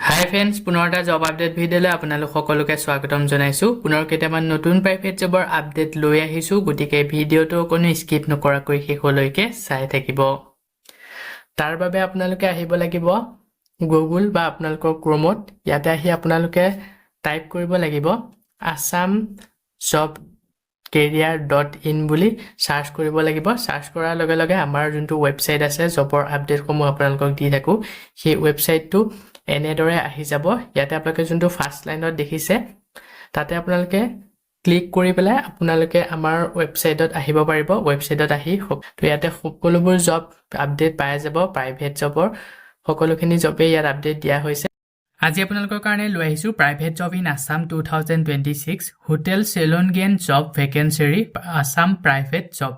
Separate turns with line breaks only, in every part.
হাই friends, পুনৰ এটা job update ভিডিঅ'লৈ আপোনালোক সকলোকে স্বাগতম জনাইছোঁ। পুনৰ কেইটামান নতুন প্ৰাইভেট জবৰ আপডেট লৈ আহিছোঁ, গতিকে ভিডিঅ'টো কোনো স্কিপ নকৰাকৈ শেষলৈকে চাই থাকিব। তাৰ বাবে আপোনালোকে আহিব লাগিব গুগল বা আপোনালোকৰ ক্ৰমত। ইয়াতে আহি আপোনালোকে টাইপ কৰিব লাগিব আছাম জব career.in বুলি সাৰ্চ কৰিব লাগিব। সাৰ্চ কৰাৰ লগে লগে আমাৰ যোনটো ৱেবছাইট আছে জবৰ আপডেটসমূহ আপোনালোকক দি থাকোঁ, সেই ৱেবছাইটটো এনেদৰে আহি যাব। ইয়াতে আপোনালোকে যোনটো ফাৰ্ষ্ট লাইনত দেখিছে তাতে আপোনালোকে ক্লিক কৰি পেলাই আপোনালোকে আমাৰ ৱেবছাইটত আহিব পাৰিব। ৱেবছাইটত আহি তো ইয়াতে সকলোবোৰ জব আপডেট পাই যাব। প্ৰাইভেট জবৰ সকলোখিনি জবেই ইয়াত আপডেট দিয়া হৈছে। আজি আপোনালোকৰ কাৰণে লৈ আহিছোঁ private job in Assam 2026 hotel চেলনগেন job vacancy Assam private job.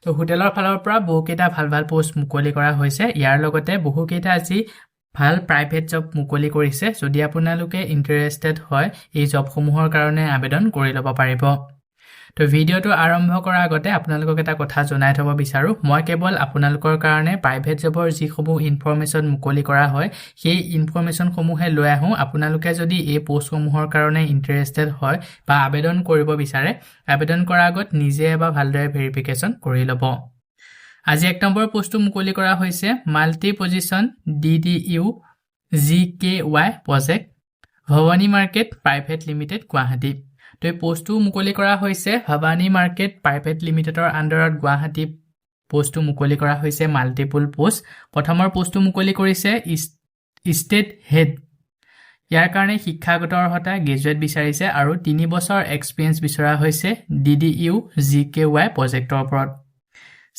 তো হোটেলৰ ফালৰ পৰা বহুকেইটা ভাল ভাল পোষ্ট মুকলি কৰা হৈছে। ইয়াৰ লগতে বহুকেইটা আজি ভাল প্ৰাইভেট জব মুকলি কৰিছে। যদি আপোনালোকে ইণ্টাৰেষ্টেড হয় এই জবসমূহৰ কাৰণে আবেদন কৰি ল'ব পাৰিব। তো ভিডিঅ'টো আৰম্ভ কৰাৰ আগতে আপোনালোকক এটা কথা জনাই থ'ব বিচাৰোঁ, মই কেৱল আপোনালোকৰ কাৰণে প্ৰাইভেট জবৰ যিসমূহ ইনফৰমেশ্যন মুকলি কৰা হয় সেই ইনফৰমেশ্যনসমূহে লৈ আহোঁ। আপোনালোকে যদি এই পোষ্টসমূহৰ কাৰণে ইণ্টাৰেষ্টেড হয় বা আবেদন কৰিব বিচাৰে, আবেদন কৰাৰ আগত নিজে এবাৰ ভালদৰে ভেৰিফিকেশ্যন কৰি ল'ব। আজি 1 নম্বৰ পোষ্টটো মুকলি কৰা হৈছে multi position DDU GKY project Bhawani market private limited Guwahati. তো এই পোষ্টটো মুকলি কৰা হৈছে ভৱানী মাৰ্কেট প্ৰাইভেট লিমিটেডৰ আণ্ডাৰত গুৱাহাটী। পোষ্টটো মুকলি কৰা হৈছে মাল্টিপুল পোষ্ট। প্ৰথমৰ পোষ্টটো মুকলি কৰিছে ষ্টেট হেড। ইয়াৰ কাৰণে শিক্ষাগত অৰ্হতা গ্ৰেজুৱেট বিচাৰিছে আৰু 3 বছৰ এক্সপিৰিয়েঞ্চ বিচৰা হৈছে DDU GKY প্ৰজেক্টৰ ওপৰত।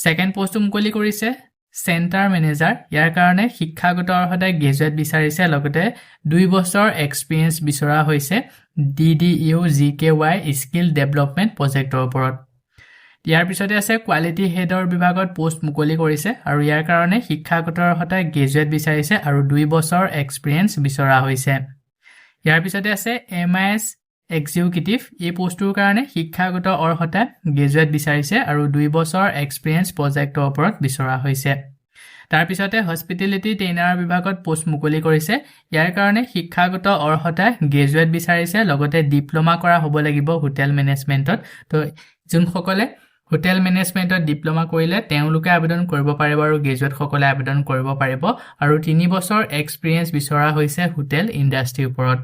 ছেকেণ্ড পোষ্টটো মুকলি কৰিছে চেণ্টাৰ মেনেজাৰ। ইয়াৰ কাৰণে শিক্ষাগত অৰ্হতা গ্ৰেজুৱেট বিচাৰিছে, লগতে 2 বছৰ এক্সপিৰিয়েঞ্চ বিচৰা হৈছে DDU GKY স্কিল ডেভেলপমেণ্ট প্ৰজেক্টৰ ওপৰত। ইয়াৰ পিছতে আছে কোৱালিটি হেডৰ বিভাগত পোষ্ট মুকলি কৰিছে আৰু ইয়াৰ কাৰণে শিক্ষাগত অৰ্হতা গ্ৰেজুৱেট বিচাৰিছে আৰু 2 বছৰ এক্সপিৰিয়েঞ্চ বিচৰা হৈছে। ইয়াৰ পিছতে আছে MIS এক্সিকিউটিভ। এই পোষ্টটোৰ কাৰণে শিক্ষাগত অৰ্হতা গ্ৰেজুৱেট বিচাৰিছে আৰু 2 বছৰ এক্সপিৰিয়েঞ্চ প্ৰজেক্টৰ ওপৰত বিচৰা হৈছে। তাৰ পিছতে হস্পিটেলিটি ট্ৰেইনাৰ বিভাগত পোষ্ট মুকলি কৰিছে। ইয়াৰ কাৰণে শিক্ষাগত অৰ্হতা গ্ৰেজুৱেট বিচাৰিছে, লগতে ডিপ্ল'মা কৰা হ'ব লাগিব হোটেল মেনেজমেণ্টত। তো যোনসকলে হোটেল মেনেজমেণ্টত ডিপ্ল'মা কৰিলে তেওঁলোকে আবেদন কৰিব পাৰিব আৰু গ্ৰেজুৱেটসকলে আবেদন কৰিব পাৰিব আৰু 3 বছৰ এক্সপিৰিয়েঞ্চ বিচৰা হৈছে হোটেল ইণ্ডাষ্ট্ৰীৰ ওপৰত।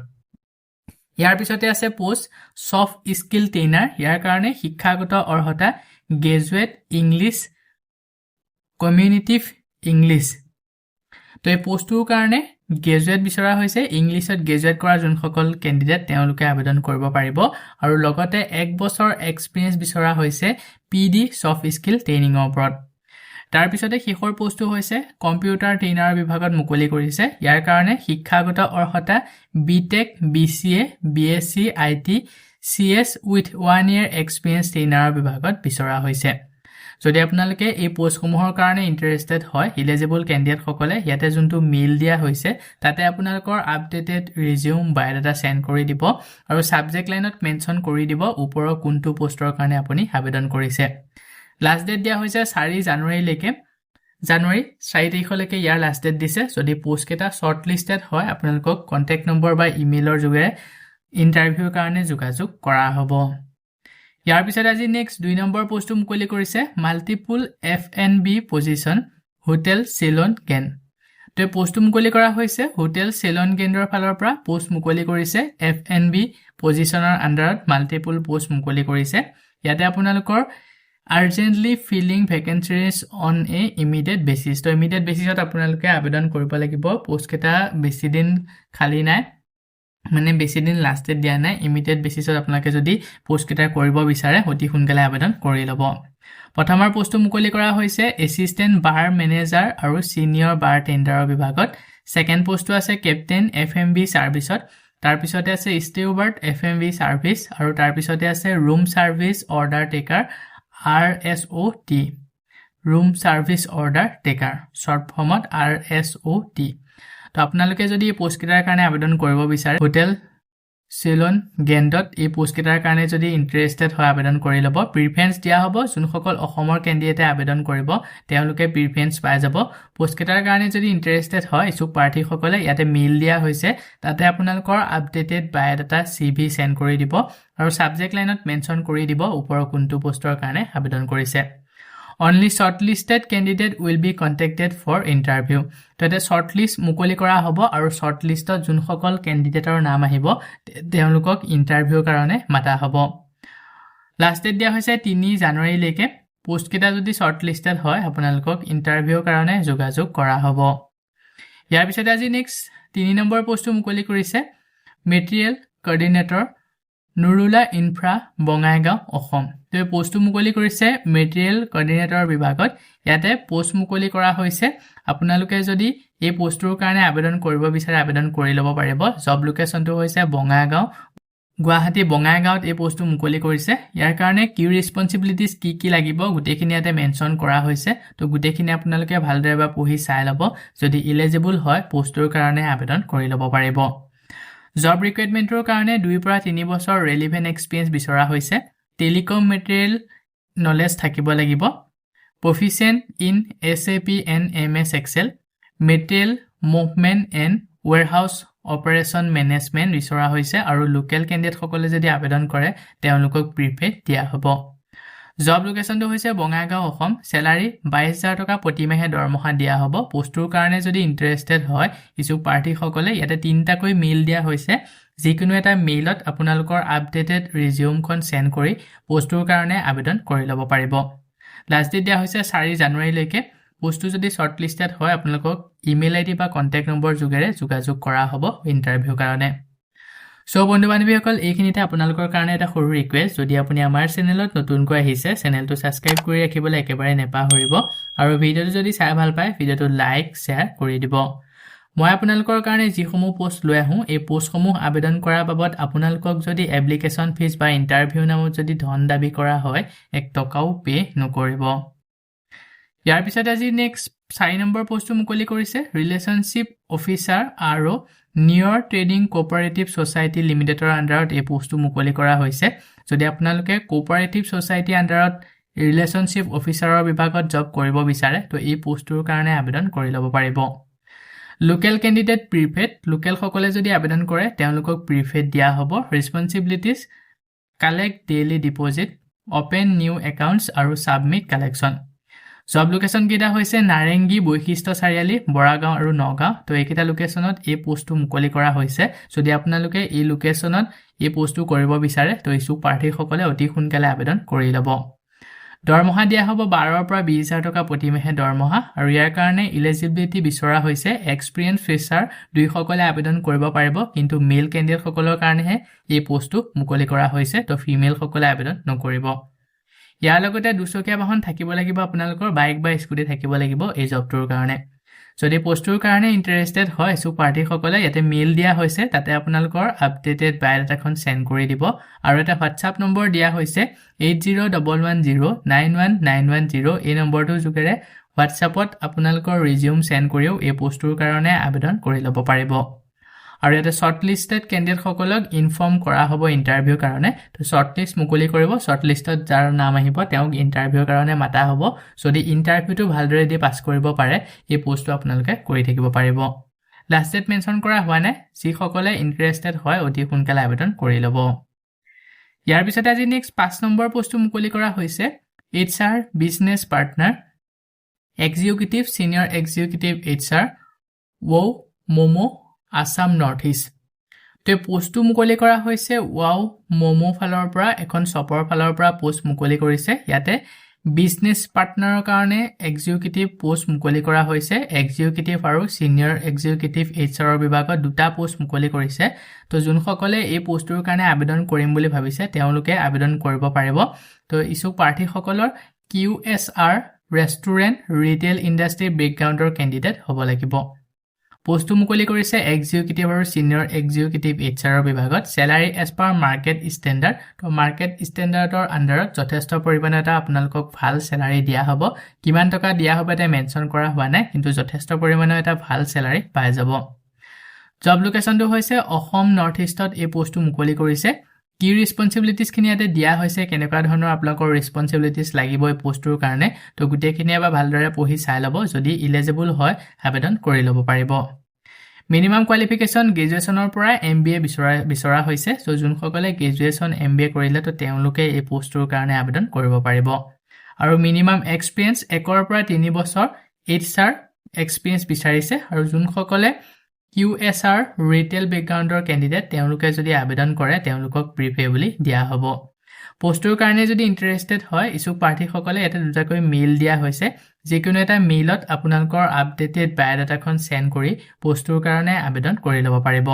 ইয়াৰ পিছতে আছে পোষ্ট ছফ্ট স্কিল ট্ৰেইনাৰ। ইয়াৰ কাৰণে শিক্ষাগত অৰ্হতা গ্ৰেজুৱেট ইংলিছ কমিউনিটিভ ইংলিছ। তো এই পোষ্টটোৰ কাৰণে গ্ৰেজুৱেট বিচৰা হৈছে। ইংলিছত গ্ৰেজুৱেট কৰা যোনসকল কেণ্ডিডেট তেওঁলোকে আবেদন কৰিব পাৰিব আৰু লগতে 1 বছৰ এক্সপিৰিয়েঞ্চ বিচৰা হৈছে PD ছফ্ট স্কিল ট্ৰেইনিঙৰ ওপৰত। তাৰ পিছতে শেষৰ পোষ্টটো হৈছে কম্পিউটাৰ ট্ৰেইনাৰ বিভাগত মুকলি কৰিছে। ইয়াৰ কাৰণে শিক্ষাগত অৰ্হতা BTech BCA BSc IT CS with 1 year experience ট্ৰেইনাৰৰ বিভাগত বিচৰা হৈছে। যদি আপোনালোকে এই পোষ্টসমূহৰ কাৰণে ইণ্টাৰেষ্টেড হয়, ইলিজিবল কেণ্ডিডেটসকলে ইয়াতে যোনটো মেইল দিয়া হৈছে তাতে আপোনালোকৰ আপডেটেড ৰিজিউম বায়'ডাটা চেণ্ড কৰি দিব আৰু ছাবজেক্ট লাইনত মেনশ্যন কৰি দিব ওপৰৰ কোনটো পোষ্টৰ কাৰণে আপুনি আবেদন কৰিছে। লাষ্ট ডেট দিয়া হৈছে 4 জানুৱাৰীলৈকে। জানুৱাৰী 4 তাৰিখলৈকে ইয়াৰ লাষ্ট ডেট দিছে। যদি পোষ্টকেইটা শ্বৰ্ট লিষ্টেড হয় আপোনালোকক কণ্টেক্ট নম্বৰ বা ইমেইলৰ যোগেৰে ইণ্টাৰভিউৰ কাৰণে যোগাযোগ কৰা হ'ব। ইয়াৰ পিছত আজি নেক্সট 2 নম্বৰ পোষ্টটো মুকলি কৰিছে মাল্টিপুল F&B পজিশ্যন হোটেল চেলনগেন। তো এই পোষ্টটো মুকলি কৰা হৈছে হোটেল চেলনগেনৰ ফালৰ পৰা পোষ্ট মুকলি কৰিছে F&B পজিশ্যনৰ আণ্ডাৰত মাল্টিপুল পোষ্ট মুকলি কৰিছে। ইয়াতে আপোনালোকৰ urgently filling vacancies on a immediate basis. তো ইমিডিয়েট বেচিছত আপোনালোকে আবেদন কৰিব লাগিব। পোষ্টকেইটা বেছি দিন খালী নাই, মানে বেছি দিন লাষ্টেড দিয়া নাই। ইমিডিয়েট বেচিছত আপোনালোকে যদি পোষ্টকেইটা কৰিব বিচাৰে অতি সোনকালে আবেদন কৰি ল'ব। প্ৰথমৰ পোষ্টটো মুকলি কৰা হৈছে এছিষ্টেণ্ট বাৰ মেনেজাৰ আৰু ছিনিয়ৰ বাৰ টেণ্ডাৰৰ বিভাগত। ছেকেণ্ড পোষ্টটো আছে কেপ্টেইন F&B ছাৰ্ভিচত। তাৰপিছতে আছে ষ্টিউৱাৰ্ড F&B ছাৰ্ভিচ আৰু তাৰপিছতে আছে room service order taker RSOT room service order taker, short ফৰ্মত RSOT। তো আপোনালোকে যদি এই পোষ্টকেইটাৰ কাৰণে আবেদন কৰিব বিচাৰে হোটেল Shoolin গেণ্ডত এই পোষ্টকেইটাৰ কাৰণে যদি ইণ্টাৰেষ্টেড হয় আবেদন কৰি ল'ব প্ৰিফাৰেন্স দিয়া হ'ব যোনসকল অসমৰ কেণ্ডিডেটে আবেদন কৰিব তেওঁলোকে প্ৰিফাৰেন্স পাই যাব পোষ্টকেইটাৰ কাৰণে যদি ইণ্টাৰেষ্টেড হয় ইচ্ছুক প্ৰাৰ্থীসকলে ইয়াতে মেইল দিয়া হৈছে তাতে আপোনালোকৰ আপডেটেড বায়োডাটা CV সেন্ড কৰি দিব আৰু সাবজেক্ট লাইনত মেনশন কৰি দিব ওপৰৰ কোনটো পোষ্টৰ কাৰণে আবেদন কৰিছে Only shortlisted candidate will be contacted for interview. Today shortlist মুকলি কৰা হ'ব আৰু shortlistত যোনসকল ক্যান্ডিডেটৰ নাম আহিব তেওঁলোকক ইন্টাৰভিউ কাৰণে মাতা হ'ব। লাষ্ট ডেট দিয়া হৈছে 3 জানুৱাৰী লৈকে পোষ্ট কেইটা যদি shortlisted হয় আপোনালোকক ইন্টাৰভিউ কাৰণে যোগাযোগ কৰা হ'ব। ইয়াৰ পিছত আজি নেক্সট 3 নম্বৰ পোষ্টটো মুকলি কৰিছে material coordinator Nurula infra Bongaigaon Assam তো পোষ্টটো মুকলি কৰিছে মেটেৰিয়েল কোঅৰ্ডিনেটৰ বিভাগত ইয়াতে পোষ্ট মুকলি কৰা হৈছে আপোনালোকে যদি এই পোষ্টৰ কাৰণে আবেদন কৰিব বিচাৰে আবেদন কৰি ল'ব পাৰিব জব লোকেশনটো হৈছে বঙাইগাঁও গুৱাহাটী বঙাইগাঁৱত এই পোষ্টটো মুকলি কৰিছে ইয়াৰ কাৰণে কি ৰেসপন্সিবিলিটিজ কি লাগিব গুটেখিনি ইয়াতে মেনশন কৰা হৈছে তো গুটেখিনি আপোনালোকে ভালদৰে পঢ়ি চাই ল'ব যদি এলিজিবল হয় পোষ্টৰ কাৰণে আবেদন কৰি ল'ব পাৰিব Job requirement-ৰ কাৰণে 2 পৰা 3 বছৰ relevant experience বিচৰা হৈছে টেলিকম মেটেৰিয়েল নলেজ থাকিব লাগিব proficient in SAP and MS Excel material movement and warehouse operation management বিচৰা হৈছে আৰু লোকেল ক্যান্ডিডেট সকলে যদি আবেদন কৰে তেওঁলোকক প্ৰিপেড দিয়া হ'ব জব লোকেশনটো হৈছে বঙাইগাঁও অসম স্যালাৰি 22000 টকা প্ৰতি মাহে দৰমহা দিয়া হ'ব পোষ্টৰ কাৰণে যদি ইন্টাৰেষ্টেড হয় ইচ্ছুক প্ৰাৰ্থী সকলে ইয়াতে 3টা কৈ মেইল দিয়া হৈছে যিকোনো এটা মেইলত আপোনালোকৰ আপডেটেড ৰিজিউমখন সেন্ড কৰি পোষ্টৰ কাৰণে আবেদন কৰি ল'ব পাৰিব লাষ্ট ডেট দিয়া হৈছে 4 জানুৱাৰী লৈকে পোষ্টটো যদি শৰ্টলিষ্টেড হয় আপোনালোকক ইমেইল আইডি বা কন্টাক্ট নম্বৰ যোগেৰে যোগাযোগ কৰা হ'ব ইন্টাৰভিউ কাৰণে সো বন্ধু বান্ধৱীসকল এইখিনিতে আপোনালোকৰ কাৰণে এটা সৰু ৰিকুৱেষ্ট যদি আপুনি আমাৰ চেনেলত নতুনকৈ আহিছে চেনেলটো সাবস্ক্ৰাইব কৰি ৰাখিবলৈ একেবাৰে নেপাহৰিব আৰু ভিডিঅটো যদি চাই ভাল পায় ভিডিঅটো লাইক শেয়াৰ কৰি দিব মই আপোনালোকৰ কাৰণে যিসমূহ পোষ্ট লৈ আহোঁ এই পোষ্টসমূহ আবেদন কৰাৰ বাবদ আপোনালোকক যদি এপ্লিকেশন ফিজ বা ইন্টাৰভিউ নামত যদি ধন দাবী কৰা হয় 1 টকাও পে নকৰিব ইয়াৰ পিছত আজি নেক্সট 4 নম্বৰ পোষ্টটো মুকলি কৰিছে ৰিলেশনশিপ অফিচাৰ আৰু নিয়ৰ ট্ৰেডিং কোঅপাৰেটিভ সোসাইটি লিমিটেডৰ আন্ডাৰত এই পোষ্টটো মুকলি কৰা হৈছে যদি আপোনালোকে কোঅপাৰেটিভ সোসাইটি আন্ডাৰত ৰিলেশনশিপ অফিচাৰৰ বিভাগত জব কৰিব বিচাৰে তো এই পোষ্টৰ কাৰণে আবেদন কৰি ল'ব পাৰিব লোকেল ক্যান্ডিডেট প্ৰিপেড লোকেল সকলে যদি আবেদন কৰে তেওঁলোকক প্ৰিপেড দিয়া হ'ব responsibilities collect daily deposit open new accounts আৰু সাবমিট কালেকশন জব লোকেশন কেইটা হৈছে নাৰেংগী বৈশিষ্ট্য চাৰিআলি বৰাগাঁও আৰু নগাঁও তো এইকেইটা লোকেশনত এই পোষ্টটো মুকলি কৰা হৈছে যদি আপোনালোকে এই লোকেশনত এই পোষ্টটো কৰিব বিচাৰে তো ইচ্ছুক প্ৰাৰ্থীসকলে অতি সোনকালে আবেদন কৰি ল'ব দৰমহা দিয়া হ'ব 12 পৰা 20000 টকা প্ৰতি মাহে দৰমহা আৰু ইয়াৰ কাৰণে এলিজিবিলিটি বিচৰা হৈছে এক্সপেৰিয়েন্স ফ্ৰেছাৰ দুইসকলে আবেদন কৰিব পাৰিব কিন্তু মেল ক্যান্ডিডেট সকলৰ কাৰণেহে এই পোষ্টটো মুকলি কৰা হৈছে তো ফিমেল সকলে আবেদন নকৰিব ইয়াৰ লগতে দুচকীয়া বাহন থাকিব লাগিব আপোনালোকৰ বাইক বা স্কুটি থাকিব লাগিব এই জবটোৰ কাৰণে যদি পোষ্টৰ কাৰণে ইন্টাৰেষ্টেড হয় সো পাৰ্টি সকলে ইয়াতে মেইল দিয়া হৈছে তাতে আপোনালোকৰ আপডেটেড বায়োডাটাখন সেন্ড কৰি দিব আৰু এটা WhatsApp নম্বৰ দিয়া হৈছে 8011091910 এই নম্বৰটোৰ যোগেৰে WhatsAppত আপোনালোকৰ ৰিজিউম সেন্ড কৰিও এই পোষ্টৰ কাৰণে আবেদন কৰি ল'ব পাৰিব আৰু এটা শৰ্টলিষ্টেড ক্যান্ডিডেট সকলক ইনফৰ্ম কৰা হ'ব ইন্টাৰভিউ কাৰণে তো শৰ্টলিষ্ট মুকলি কৰিব শৰ্টলিষ্টত যাৰ নাম আহিব তেওঁক ইন্টাৰভিউ কাৰণে মাতা হ'ব যদি ইন্টাৰভিউটো ভালদৰে দি পাছ কৰিব পাৰে এই পোষ্টটো আপোনালোকে কৰি থাকিব পাৰিব লাষ্ট ডেট মেনশন কৰা হোৱা নাই যি সকলে ইন্টাৰেষ্টেড হয় অতি সোনকালে আবেদন কৰি ল'ব ইয়াৰ পিছত আজি নেক্সট 5 নম্বৰ পোষ্টটো মুকলি কৰা হৈছে HR business partner executive senior executive HR momo Assam North East তে পোষ্টটো মুকলি কৰা হৈছে ওয়াও মোমো ফালৰ পৰা এখন শপৰ ফালৰ পৰা পোষ্ট মুকলি কৰিছে ইয়াতে বিজনেছ পাৰ্টনাৰৰ কাৰণে এক্সিকিউটিভ পোষ্ট মুকলি কৰা হৈছে এক্সিকিউটিভ আৰু সিনিয়ৰ এক্সিকিউটিভ HR বিভাগত দুটা পোষ্ট মুকলি কৰিছে তো যোনসকলে এই পোষ্টৰ কাৰণে আবেদন কৰিম বুলি ভাবিছে তেওঁলোকে আবেদন কৰিব পাৰিব তো ইচ্ছুক প্ৰাৰ্থীসকলৰ QSR ৰেষ্টুৰেণ্ট ৰিটেইল ইণ্ডাষ্ট্ৰি বেকগ্ৰাউণ্ডৰ ক্যান্ডিডেট হ'ব লাগিব পোষ্টটো মুকলি কৰিছে এক্সিকিউটিভ আৰু সিনিয়ৰ এক্সিকিউটিভ HR বিভাগত salary as per market standard তো মাৰ্কেট ষ্টেণ্ডাৰ্ডৰ আন্ডাৰত যথেষ্ট পৰিমাণে এটা আপোনালোকক ভাল স্যালাৰি দিয়া হ'ব কিমান টকা দিয়া হ'ব এটা মেনশন কৰা হোৱা নাই কিন্তু যথেষ্ট পৰিমাণে এটা ভাল স্যালাৰি পাই যাব জব লোকেশনটো হৈছে অসম নৰ্থ ইষ্টত এই পোষ্টটো মুকলি কৰিছে কি ৰেসপন্সিবিলিটিজ খিনি ইয়াতে দিয়া হৈছে কেনেকুৱা ধৰণৰ আপোনালোকৰ ৰেসপন্সিবিলিটিজ লাগিব এই পোষ্টটোৰ কাৰণে তো গুটেখিনি এবাৰ ভালদৰে পঢ়ি চাই ল'ব যদি ইলিজিবল হয় আবেদন কৰি ল'ব পাৰিব মিনিমাম কোৱালিফিকেশন গ্ৰেজুৱেচনৰ পৰা এমবিএ বিচৰা হৈছে সো যোনসকলে গ্ৰেজুৱেচন এমবিএ কৰিলে তো তেওঁলোকে এই পোষ্টটোৰ কাৰণে আবেদন কৰিব পাৰিব আৰু মিনিমাম এক্সপেৰিয়েন্স 1 পৰা 3 বছৰ এইচআৰ এক্সপেৰিয়েন্স বিচাৰিছে আৰু যোনসকলে QSR ৰিটেল বেকগ্ৰাউণ্ডৰ ক্যান্ডিডেট তেওঁলোকে যদি আবেদন কৰে তেওঁলোকক প্ৰিফেৰেবলি দিয়া হ'ব পোষ্টৰ কাৰণে যদি ইন্টাৰেস্টেড হয় ইছুক প্ৰাৰ্থীসকলে এটা দুটাকৈ মেইল দিয়া হৈছে যিকোনো এটা মেইলত আপোনালোকৰ আপডেটেড বায়োডাটাখন সেন্ড কৰি পোষ্টৰ কাৰণে আবেদন কৰি ল'ব পাৰিব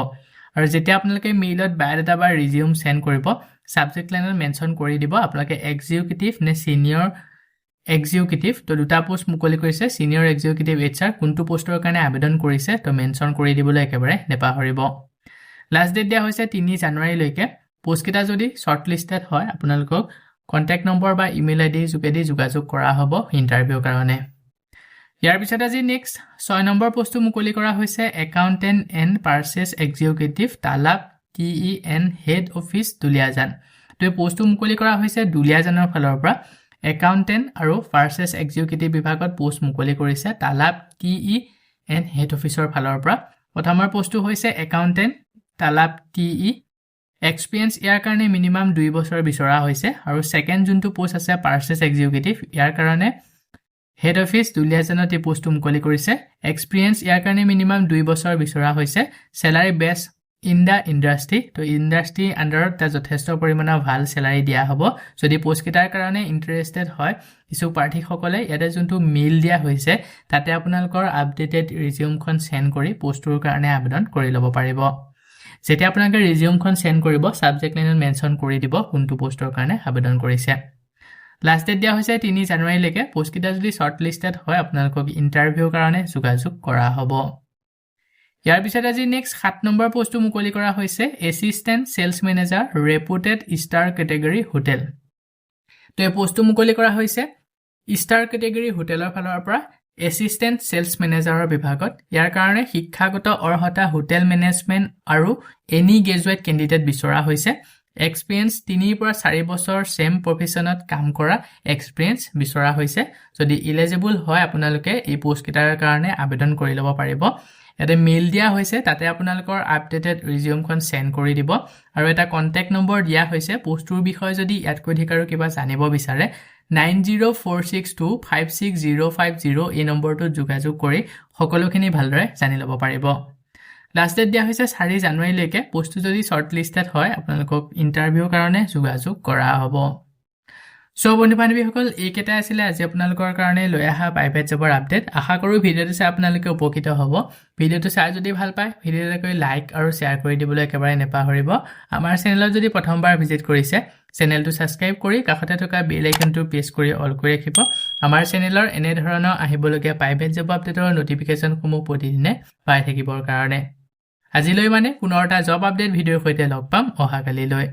আৰু যেতিয়া আপোনালোকে মেইলত বায়োডাটা বা ৰিজিউম সেন্ড কৰিব সাবজেক্ট লাইনত মেনশন কৰি দিব আপোনালোকে এক্সিকিউটিভ নে সিনিয়ৰ এক্সিকিউটিভ তো দুটা পোষ্ট মুকলি কৰিছে সিনিয়ৰ এক্সিকিউটিভ HR কোনটো পোষ্টৰ কাৰণে আবেদন কৰিছে তো মেনশন কৰি দিবলৈ একেবাৰে নেপাহৰিব লাষ্ট ডেট দিয়া হৈছে 3 জানুৱাৰী লৈকে পোষ্ট কেটা যদি শৰ্টলিস্টেড হয় আপোনালোকক কন্টাক্ট নম্বৰ বা ইমেইল আইডি যোগেদি যোগাযোগ কৰা হ'ব ইন্টাৰভিউৰ কাৰণে ইয়াৰ পিছত আজি নেক্সট 6 নম্বৰ পোষ্টটো মুকলি কৰা হৈছে একাউন্টেন্ট এণ্ড পাৰচেজ এক্সিকিউটিভ তালাব TEN হেড অফিচ দুলিয়াজান তো এই পোষ্টটো মুকলি কৰা হৈছে দুলিয়াজানৰ ফালৰ পৰা একাউন্টেন্ট আৰু পাৰচেজ এক্সিকিউটিভ বিভাগত পোষ্ট মুকলি কৰিছে তালাব TEN হেড অফিচৰ ফালৰ পৰা প্ৰথমৰ পোষ্টটো হৈছে একাউন্টেন্ট তালাব TE এক্সপেৰিয়েন্স ইয়াৰ কাৰণে মিনিমাম 2 বছৰ বিচৰা হৈছে আৰু সেকেন্ড যোনটো পোষ্ট আছে পাৰচেজ এক্সিকিউটিভ ইয়াৰ কাৰণে হেড অফিচ দুলিয়াজানত এই পোষ্টটো মুকলি কৰিছে এক্সপেৰিয়েন্স ইয়াৰ কাৰণে মিনিমাম 2 বছৰ বিচৰা হৈছে স্যালাৰি বেস ইন দা ইন্ডাস্ট্ৰি তো ইন্ডাস্ট্ৰি আন্ডাৰত তা যথেষ্ট পৰিমাণৰ ভাল স্যালাৰি দিয়া হ'ব যদি পোষ্ট কেটাৰ কাৰণে ইন্টাৰেস্টেড হয় কিছু প্ৰাৰ্থীসকলে ইয়াতে যোনটো মেইল দিয়া হৈছে তাতে আপোনালোকৰ আপডেটেড ৰিজিউমখন সেন্ড কৰি পোষ্টৰ কাৰণে আবেদন কৰি ল'ব পাৰিব যেতিয়া আপোনালোকে ৰিজিউমখন সেন্ড কৰিব সাবজেক্ট লাইনত মেনশন কৰি দিব কোনটো পোষ্টৰ কাৰণে আবেদন কৰিছে লাষ্ট ডেট দিয়া হৈছে 3 জানুৱাৰী লৈকে পোষ্ট কেটা যদি শৰ্টলিস্টেড হয় আপোনালোকক ইন্টাৰভিউৰ কাৰণে যোগাযোগ কৰা হ'ব ইয়াৰ পিছত আজি নেক্সট 7 নম্বৰ পোষ্টটো মুকলি কৰা হৈছে assistant sales manager reputed star category hotel তো এই পোষ্টটো মুকলি কৰা হৈছে ষ্টাৰ কেটেগৰী হোটেলৰ ফালৰ পৰা এসিস্ট্যান্ট সেলস ম্যানেজাৰৰ বিভাগত ইয়াৰ কাৰণে শিক্ষাগত অৰ্হতা হোটেল মেনেজমেন্ট আৰু এনি গ্ৰেজুৱেট ক্যান্ডিডেট বিচৰা হৈছে এক্সপেৰিয়েন্স 3 পৰা 4 বছৰ সেম প্ৰফেশনত কাম কৰা এক্সপেৰিয়েন্স বিচৰা হৈছে যদি ইলিজিবল হয় আপোনালোকে এই পোষ্ট কেটাৰ কাৰণে আবেদন কৰি ল'ব পাৰিব এটা মেইল দিয়া হৈছে তাতে আপোনালোকৰ আপডেটেড ৰিজিউমখন সেন্ড কৰি দিব আৰু এটা কন্টাক্ট নম্বৰ দিয়া হৈছে পোষ্টৰ বিষয়ে যদি ইয়াতকৈ অধিক আৰু কিবা জানিব বিচাৰে 9046256050 এই নম্বৰটো যোগাযোগ কৰি সকলোখিনি ভালদৰে জানি ল'ব পাৰিব লাষ্ট ডেট দিয়া হৈছে 4 জানুৱাৰী লৈকে পোষ্টটো যদি শৰ্টলিস্টেড হয় আপোনালোকক ইন্টাৰভিউৰ কাৰণে যোগাযোগ কৰা হ'ব সো বন্ধু-বান্ধৱীসকল এইকেইটা আছিল আজি আপোনালোকৰ কাৰণে লৈ অহা প্ৰাইভেট জবৰ আপডেট আশা কৰো ভিডিঅটো চাই আপোনালোকে উপকৃত হ'ব ভিডিঅটো চাই যদি ভাল পায় ভিডিঅটো লাইক আৰু শেয়াৰ কৰি দিবলৈ একেবাৰে নেপাহৰিব আমাৰ চেনেলত যদি প্ৰথমবাৰ ভিজিট কৰিছে চেনেলটো সাবস্ক্ৰাইব কৰি কাষতে থকা বেল আইকনটো প্ৰেছ কৰি অল কৰি ৰাখিব আমাৰ চেনেলৰ এনে ধৰণৰ আহিবলগীয়া প্ৰাইভেট জব আপডেটৰ নটিফিকেশনসমূহ প্ৰতিদিনে পাই থাকিবৰ কাৰণে আজিলৈ মানে পুনৰ এটা জব আপডেট ভিডিঅ'ৰ সৈতে লগ পাম অহাকালিলৈ